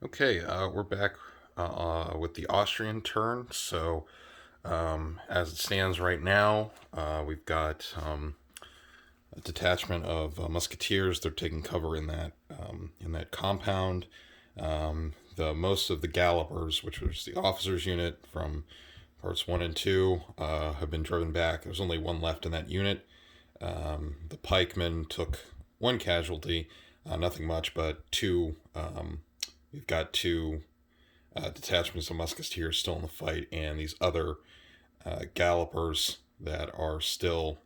Okay, we're back with the Austrian turn. So, as it stands right now, we've got a detachment of musketeers. They're taking cover in that compound. The most of the gallopers, which was the officers' unit from parts 1 and 2, have been driven back. There's only one left in that unit. The pikemen took one casualty, nothing much, but two. We've got two detachments of musketeers still in the fight, and these other gallopers that are still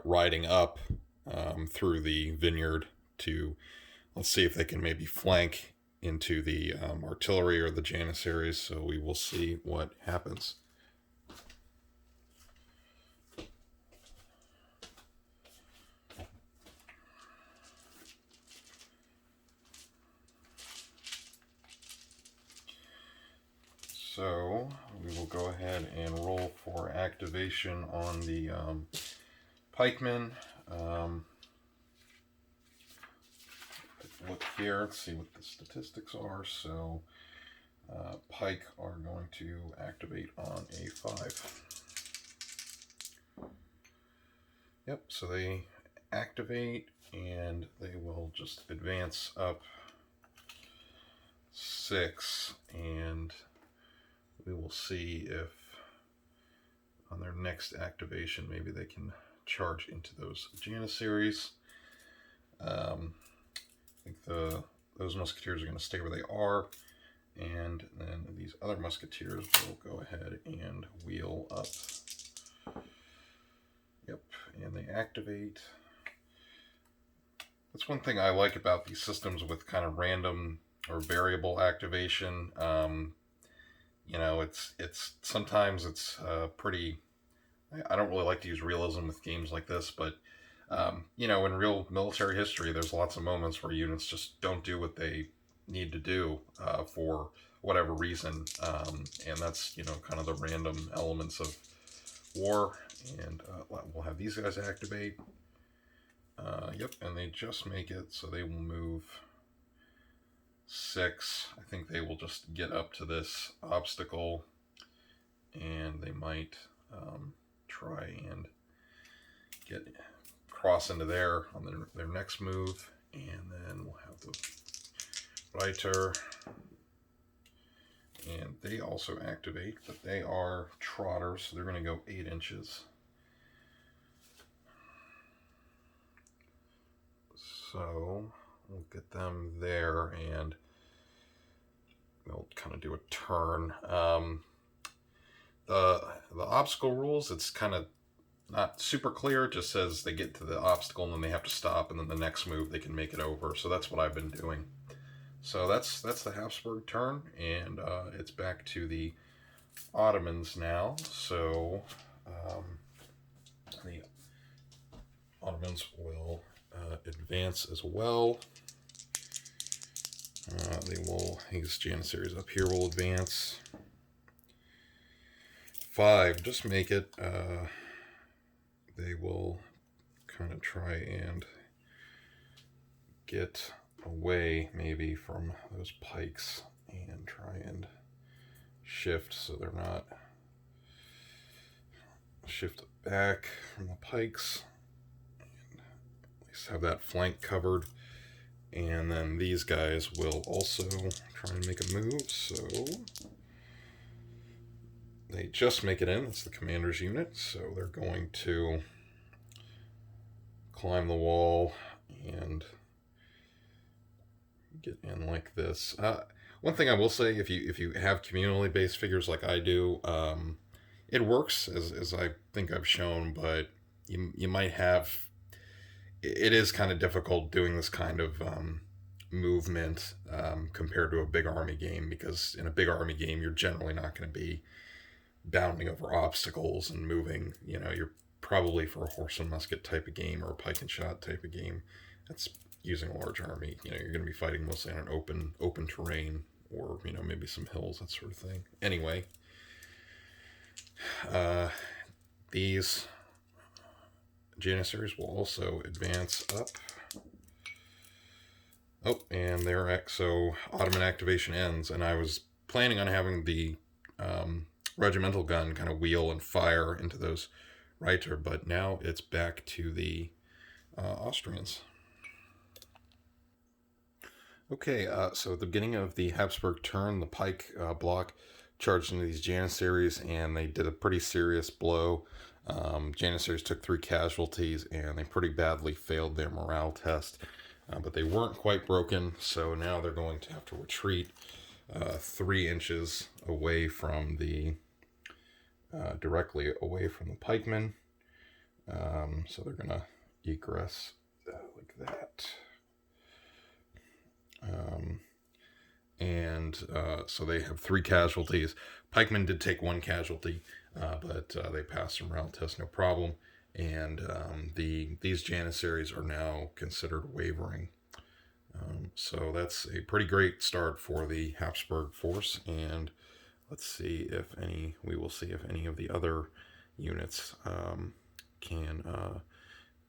riding up through the vineyard to, let's see if they can maybe flank into the artillery or the janissaries. So we will see what happens. So we will go ahead and roll for activation on the pikemen. Look here, let's see what the statistics are. So pike are going to activate on a 5. Yep, so they activate and they will just advance up 6, and we will see if on their next activation maybe they can charge into those janissaries. I think those musketeers are going to stay where they are, and then these other musketeers will go ahead and wheel up. Yep, and they activate. That's one thing I like about these systems with kind of random or variable activation. It's sometimes it's pretty. I don't really like to use realism with games like this, but in real military history, there's lots of moments where units just don't do what they need to do for whatever reason, and that's kind of the random elements of war. And we'll have these guys activate. Yep, and they just make it, so they will move 6. I think they will just get up to this obstacle, and they might try and get cross into there on their next move, and then we'll have the Reiter, and they also activate, but they are trotters, so they're going to go 8 inches. So we'll get them there, and they'll kind of do a turn. The obstacle rules, it's kind of not super clear. It just says they get to the obstacle and then they have to stop, and then the next move they can make it over. So that's what I've been doing. So that's the Habsburg turn, and it's back to the Ottomans now. So the Ottomans will advance as well. These janissaries up here will advance. 5, just make it. They will kind of try and get away maybe from those pikes and try and shift so they're not shift back from the pikes, and at least have that flank covered. And then these guys will also try and make a move, so they just make it in. It's the commander's unit, so they're going to climb the wall and get in like this. One thing I will say, if you have communally based figures like I do, it works as I think I've shown, but you might have. It is kind of difficult doing this kind of movement compared to a big army game, because in a big army game you're generally not going to be bounding over obstacles and moving. You're probably, for a horse and musket type of game or a pike and shot type of game that's using a large army, you're going to be fighting mostly on an open terrain, or maybe some hills, that sort of thing. Anyway, these janissaries will also advance up, Oh, and so Ottoman activation ends, and I was planning on having the regimental gun kind of wheel and fire into those Reiter, but now it's back to the Austrians. Okay, so at the beginning of the Habsburg turn, the pike block charged into these Janissaries, and they did a pretty serious blow. Janissaries took 3 casualties, and they pretty badly failed their morale test. But they weren't quite broken, so now they're going to have to retreat 3 inches away from the directly away from the pikemen. So they're gonna egress like that. So they have 3 casualties. Pikemen did take 1 casualty, but they passed the morale test no problem. And these Janissaries are now considered wavering. So that's a pretty great start for the Habsburg force. And let's see if we will see if any of the other units can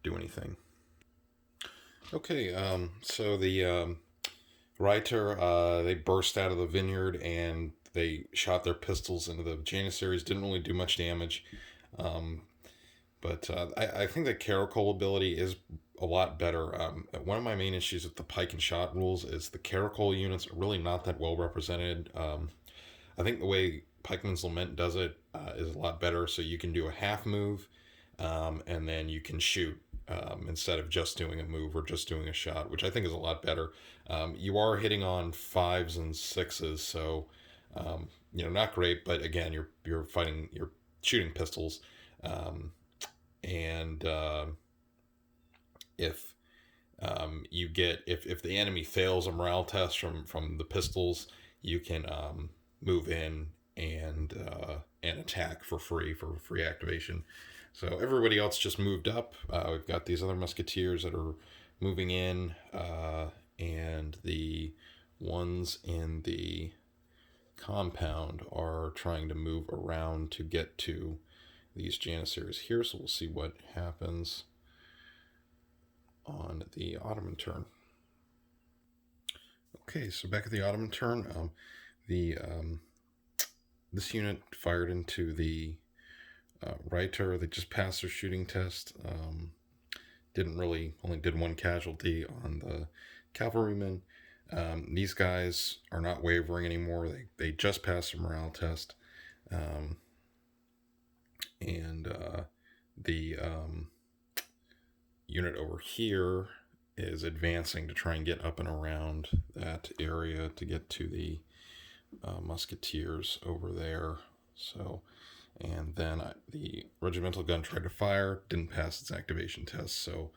do anything. Okay, so the Reiter, they burst out of the vineyard and they shot their pistols into the Janissaries. Didn't really do much damage. But I think the Caracol ability is a lot better. One of my main issues with the pike and shot rules is the Caracol units are really not that well represented. I think the way Pikeman's Lament does it is a lot better. So you can do a half move, and then you can shoot instead of just doing a move or just doing a shot, which I think is a lot better. You are hitting on 5s and 6s, so not great. But again, you're shooting pistols. And if if the enemy fails a morale test from the pistols, you can move in and attack for free activation. So everybody else just moved up. We've got these other musketeers that are moving in, and the ones in the compound are trying to move around to get to these Janissaries here. So we'll see what happens on the Ottoman turn. Okay, so back at the Ottoman turn, this unit fired into the Reiter. They just passed their shooting test. Only did 1 casualty on the cavalrymen. These guys are not wavering anymore. They just passed their morale test. The unit over here is advancing to try and get up and around that area to get to the musketeers over there. So, and then the regimental gun tried to fire, didn't pass its activation test, so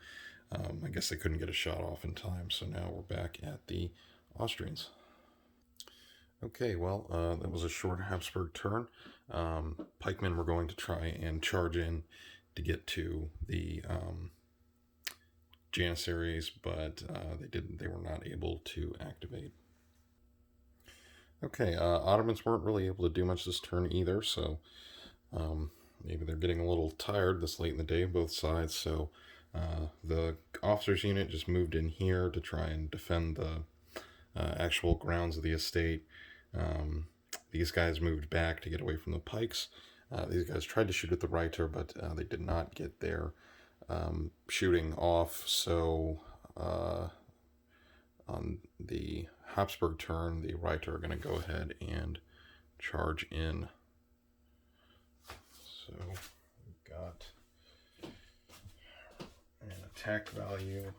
I guess they couldn't get a shot off in time. So now we're back at the Austrians. Okay, well, that was a short Habsburg turn. Pikemen were going to try and charge in to get to the Janissaries, but they didn't. They were not able to activate. Okay, Ottomans weren't really able to do much this turn either, so maybe they're getting a little tired this late in the day, both sides. So the officers' unit just moved in here to try and defend the actual grounds of the estate. These guys moved back to get away from the pikes. These guys tried to shoot at the Reiter, but they did not get their shooting off. So on the Habsburg turn, the Reiter are going to go ahead and charge in. So we've got an attack value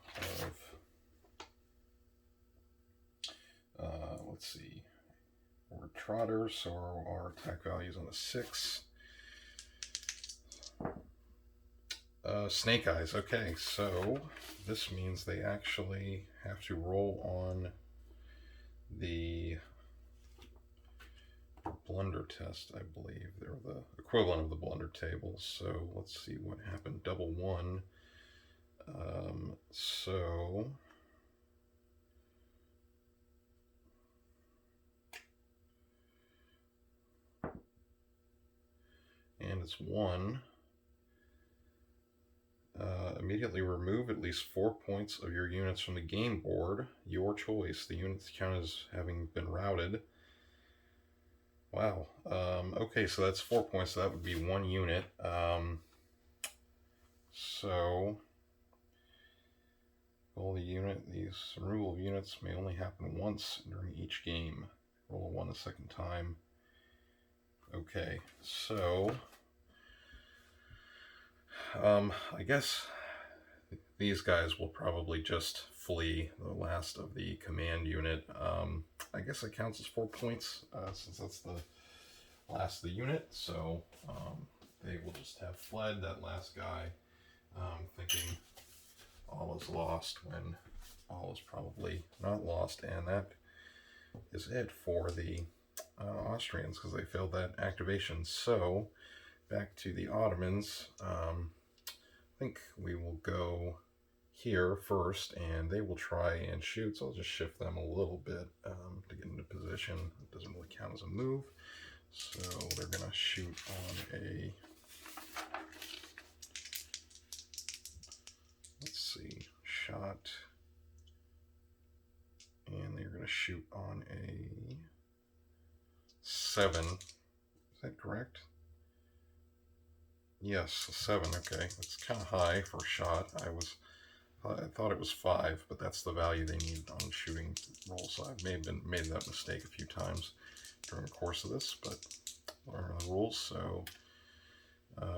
of, let's see, we're trotters, so our attack value is on the 6. Snake Eyes. Okay, so this means they actually have to roll on the blunder test, I believe. They're the equivalent of the blunder table. So let's see what happened. Double 1. And it's 1. Immediately remove at least 4 points of your units from the game board. Your choice. The units count as having been routed. Wow. Okay, so that's 4 points, so that would be 1 unit. So these removal of units may only happen once during each game. Roll a 1 a second time. Okay, so I guess these guys will probably just flee the last of the command unit. I guess it counts as 4 points since that's the last of the unit. So they will just have fled, that last guy, thinking all is lost when all is probably not lost. And that is it for the Austrians because they failed that activation. So back to the Ottomans. I think we will go here first, and they will try and shoot. So I'll just shift them a little bit to get into position. It doesn't really count as a move. So they're going to shoot on a, let's see, shot. And they're going to shoot on a 7. Is that correct? Yes, a 7. Okay, that's kind of high for a shot. I thought it was 5, but that's the value they need on shooting rolls. So I may have made that mistake a few times during the course of this, but learn the rules. So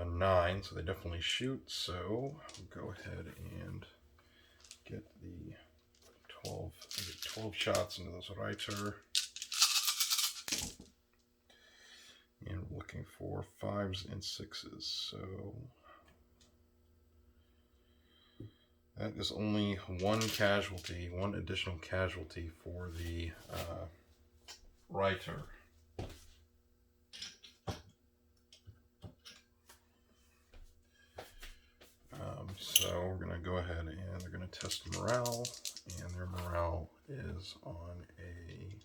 9, so they definitely shoot. So we'll go ahead and get the 12 shots into this Reiter. And we're looking for 5s and 6s. So that is only 1 casualty, 1 additional casualty for the Reiter. So we're going to go ahead and they're going to test morale, and their morale is on a,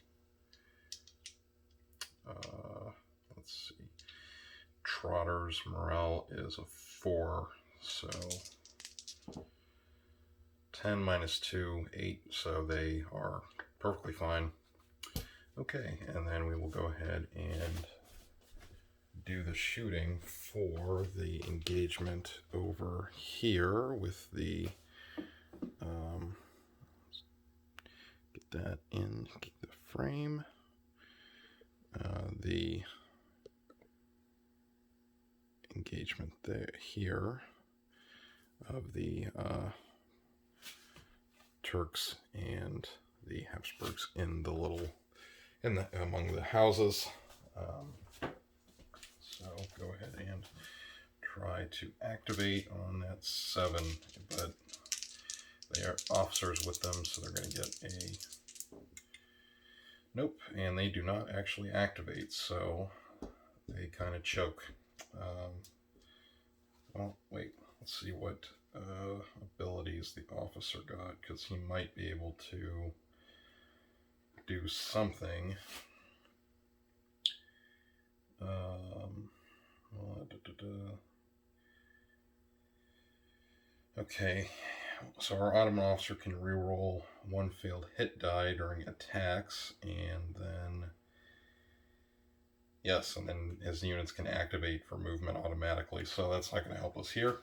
let's see, Trotter's morale is a 4, so 10 minus 2, 8, so they are perfectly fine. Okay, and then we will go ahead and do the shooting for the engagement over here with the, get that in the frame, the engagement there here of the Turks and the Habsburgs in the little, among the houses. So go ahead and try to activate on that 7, but they are officers with them, so they're going to get a nope, and they do not actually activate, so they kind of choke. Well, wait, let's see what abilities the officer got, because he might be able to do something. Okay, so our Ottoman officer can reroll 1 failed hit die during attacks, and then yes, and then his units can activate for movement automatically, so that's not going to help us here.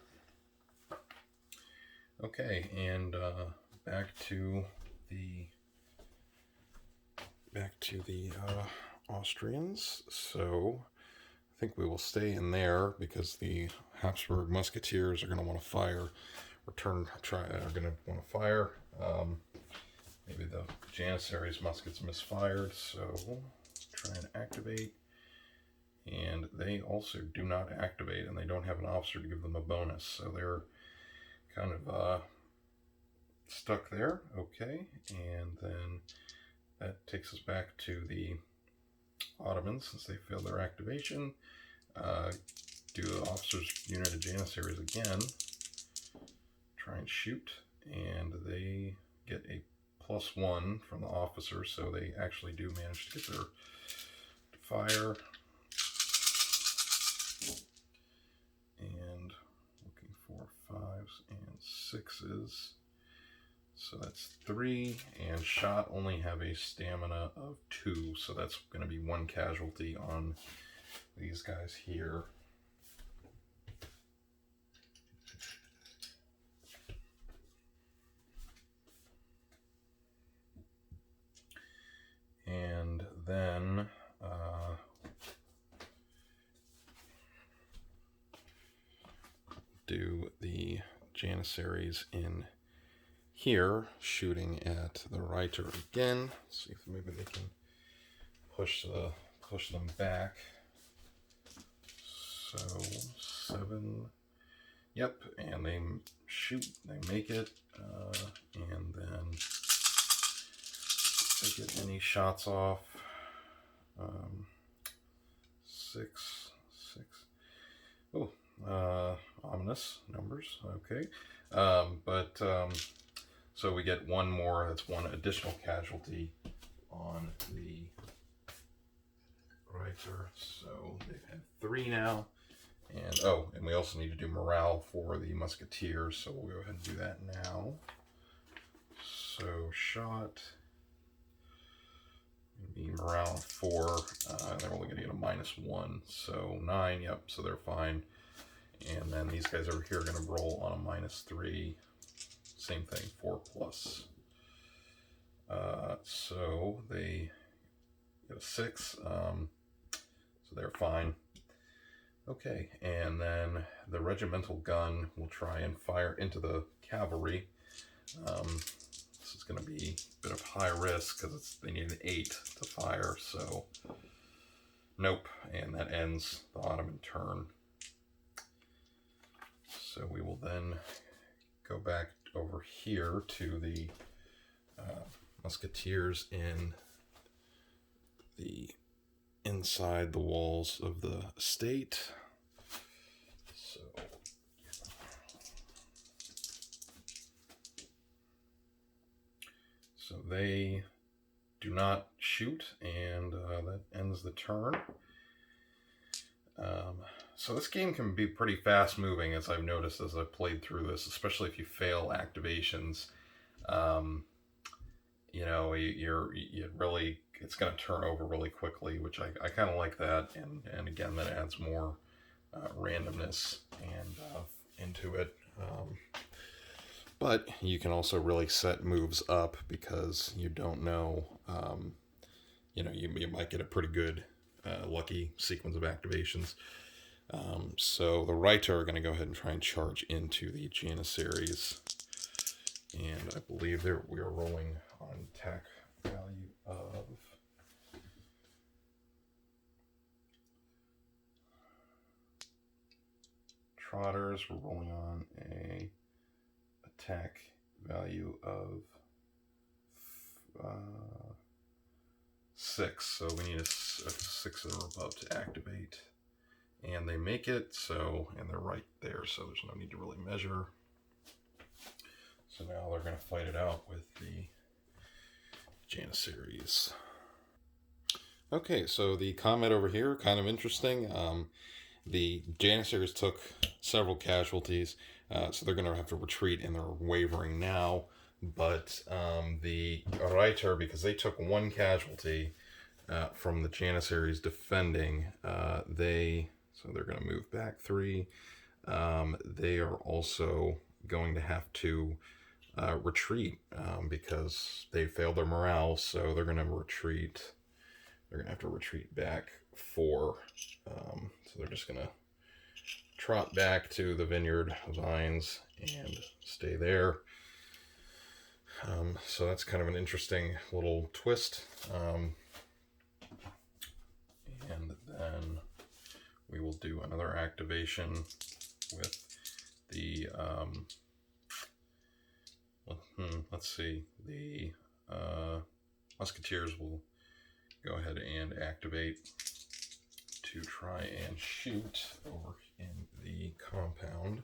Okay, and back to the Austrians. So I think we will stay in there because the Habsburg musketeers are going to want to fire. Are going to want to fire. Maybe the Janissaries muskets misfired, so try and activate. And they also do not activate, and they don't have an officer to give them a bonus, so they're kind of stuck there. Okay, and then that takes us back to the Ottomans since they failed their activation. Do the officer's unit of Janissaries again. Try and shoot, and they get a +1 from the officer, so they actually do manage to get their fire. And looking for 5s, and 6s. So that's 3, and shot only have a stamina of 2, so that's going to be 1 casualty on these guys here. And then do the Janissaries in here, shooting at the Reiter again. See if maybe they can push them back. So 7. Yep, and they shoot. They make it, and then if they get any shots off. 6. Oh, ominous numbers. Okay, so we get 1 more. That's 1 additional casualty on the Reiter. So they've had 3 now. And we also need to do morale for the musketeers, so we'll go ahead and do that now. So shot, be morale 4, and they're only going to get a -1, so 9. Yep, so they're fine. And then these guys over here are going to roll on a -3. Same thing, 4+. So they get a 6, so they're fine. Okay, and then the regimental gun will try and fire into the cavalry. This is going to be a bit of high risk because they need an 8 to fire, so nope, and that ends the Ottoman turn. So we will then go back over here to the musketeers inside the walls of the estate. So they do not shoot, and that ends the turn. So this game can be pretty fast moving, as I've noticed as I've played through this, especially if you fail activations. You know, it's going to turn over really quickly, which I kind of like that, and again, that adds more randomness and into it. But you can also really set moves up because you don't know, you might get a pretty good lucky sequence of activations. So the Reiter are going to go ahead and try and charge into the Janissaries. And I believe we are rolling on attack value of Trotters. We're rolling on a attack value of 6. So we need a 6 or above to activate. And they make it, and they're right there, so there's no need to really measure. So now they're going to fight it out with the Janissaries. Okay, so the combat over here, kind of interesting. The Janissaries took several casualties, so they're going to have to retreat, and they're wavering now. But the Reiter, because they took 1 casualty from the Janissaries defending, so they're going to move back 3. They are also going to have to retreat because they failed their morale, so they're going to retreat. They're going to have to retreat back 4. So they're just going to trot back to the vineyard vines and stay there. So that's kind of an interesting little twist. And then we will do another activation with the, let's see, the musketeers will go ahead and activate to try and shoot over in the compound.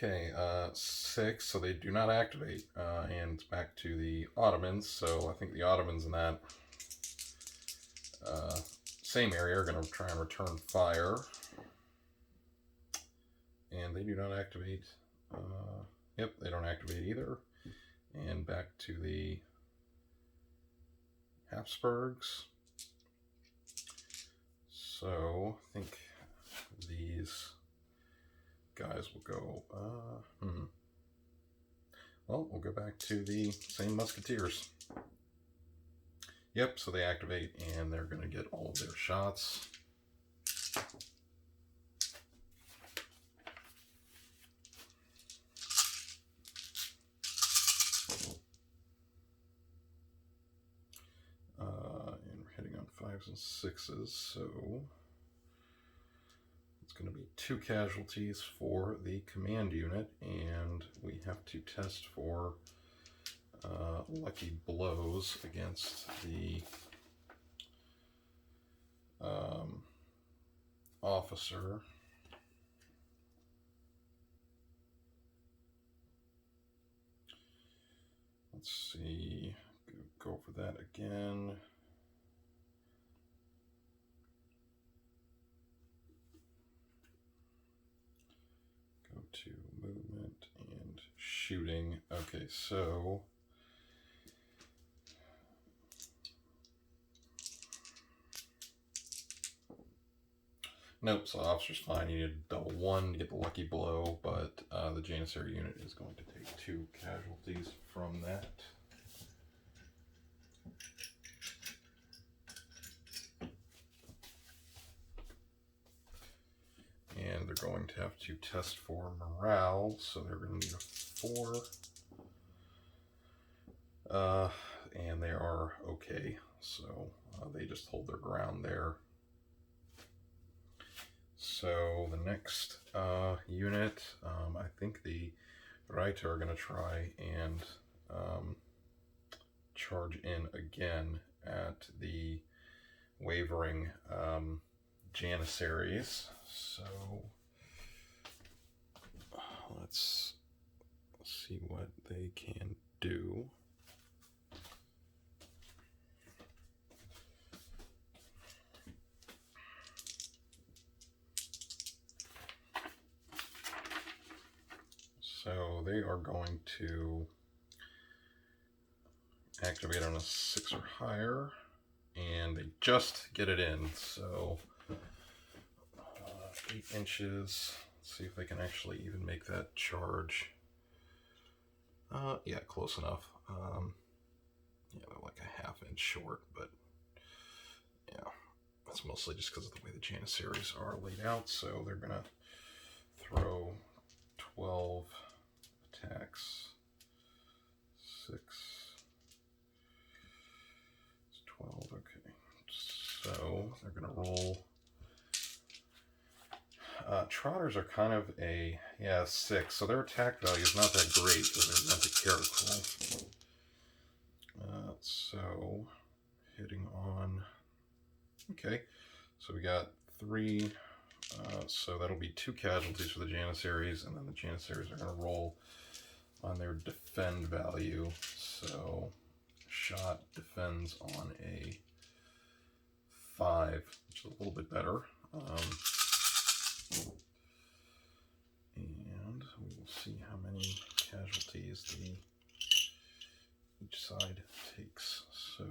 Okay, 6, so they do not activate, and it's back to the Ottomans, so I think the Ottomans in that same area are going to try and return fire, and they do not activate. Yep, they don't activate either, and back to the Habsburgs. So I think these guys will go. Well, we'll go back to the same musketeers. Yep, so they activate and they're going to get all of their shots. And we're hitting on 5s and 6s, so it's going to be 2 casualties for the command unit, and we have to test for lucky blows against the officer. Let's see, go over that again. Go to movement and shooting. Okay, so nope, so officer's fine. You need a double 1 to get the lucky blow, but the Janissary unit is going to take 2 casualties from that. And they're going to have to test for morale, so they're going to need a 4. And they are okay, so they just hold their ground there. So the next unit, I think the Reiter are going to try and charge in again at the wavering Janissaries. So let's see what they can do. So they are going to activate on a 6 or higher, and they just get it in. So 8 inches. Let's see if they can actually even make that charge. Yeah, close enough. Yeah, they're like a ½ inch short, but yeah, that's mostly just because of the way the Janissaries are laid out. So they're gonna throw 12 attacks. 6. It's 12. Okay, so they're gonna roll. Trotters are kind of a 6, so their attack value is not that great because they're meant to carry. So hitting on. Okay, so we got 3. So that'll be 2 casualties for the Janissaries, and then the Janissaries are going to roll on their defend value. So shot defends on a 5, which is a little bit better. And we will see how many casualties each side takes. So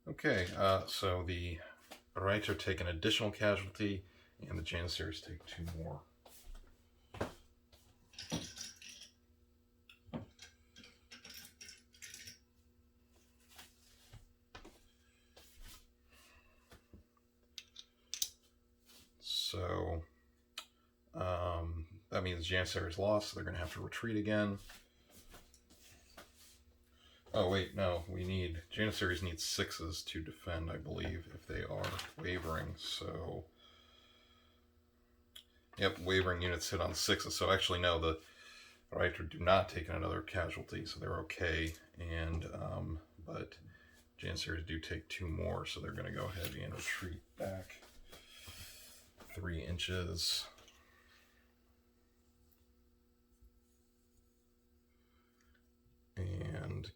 okay, so the Reiter take an additional casualty, and the Janissaries take 2 more. So that means Janissaries lost, so they're going to have to retreat again. Oh wait, no, Janissaries need 6s to defend, I believe, if they are wavering. So, yep, wavering units hit on 6s. So actually, no, the Reiter do not take another casualty, so they're okay. And but Janissaries do take 2 more, so they're going to go ahead and retreat back 3 inches. And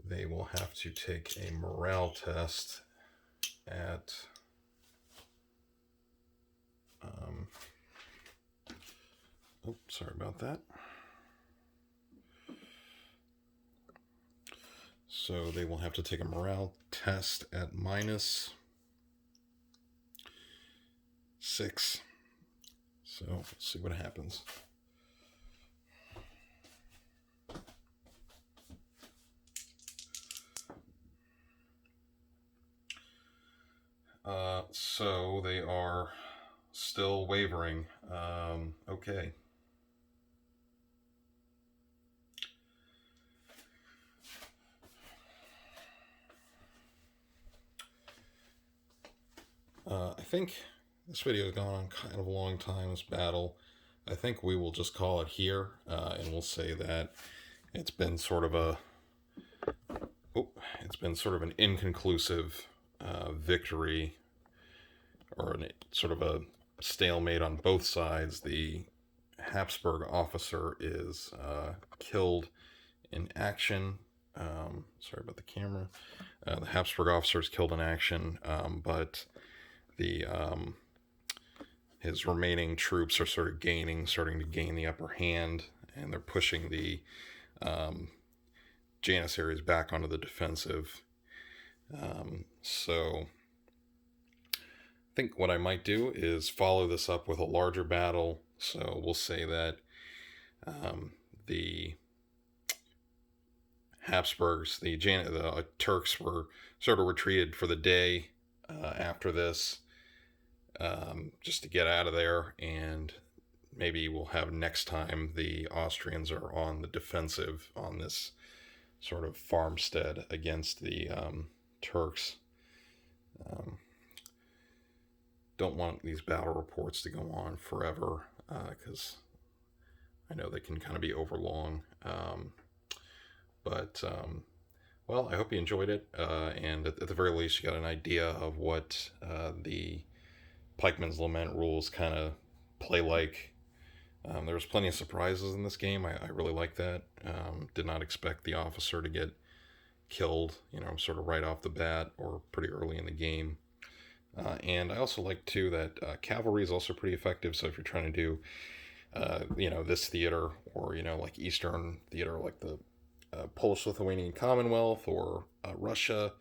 they will have to take a morale test at oh, sorry about that. So they will have to take a morale test at -6. So let's see what happens. So they are still wavering. Okay. I think this video has gone on kind of a long time, this battle. I think we will just call it here, and we'll say that it's been sort of an inconclusive victory, or sort of a stalemate on both sides. The Habsburg officer is killed in action. Sorry about the camera. The Habsburg officer is killed in action, but the his remaining troops are starting to gain the upper hand, and they're pushing the Janissaries back onto the defensive. So I think what I might do is follow this up with a larger battle. So we'll say that the Habsburgs, the Turks were sort of retreated for the day after this, just to get out of there, and maybe we'll have next time the Austrians are on the defensive on this sort of farmstead against the Turks. Don't want these battle reports to go on forever, because I know they can kind of be overlong. Well, I hope you enjoyed it, and at the very least you got an idea of what the Pikeman's Lament rules kind of play like. There was plenty of surprises in this game. I really like that. Did not expect the officer to get killed, sort of right off the bat or pretty early in the game. And I also like, too, that cavalry is also pretty effective. So if you're trying to do, this theater, or, like Eastern theater, like the Polish-Lithuanian Commonwealth or Russia,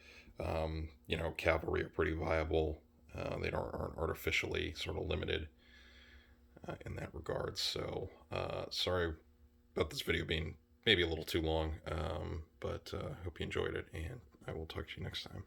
cavalry are pretty viable. They aren't artificially sort of limited in that regard. So sorry about this video being maybe a little too long, but hope you enjoyed it, and I will talk to you next time.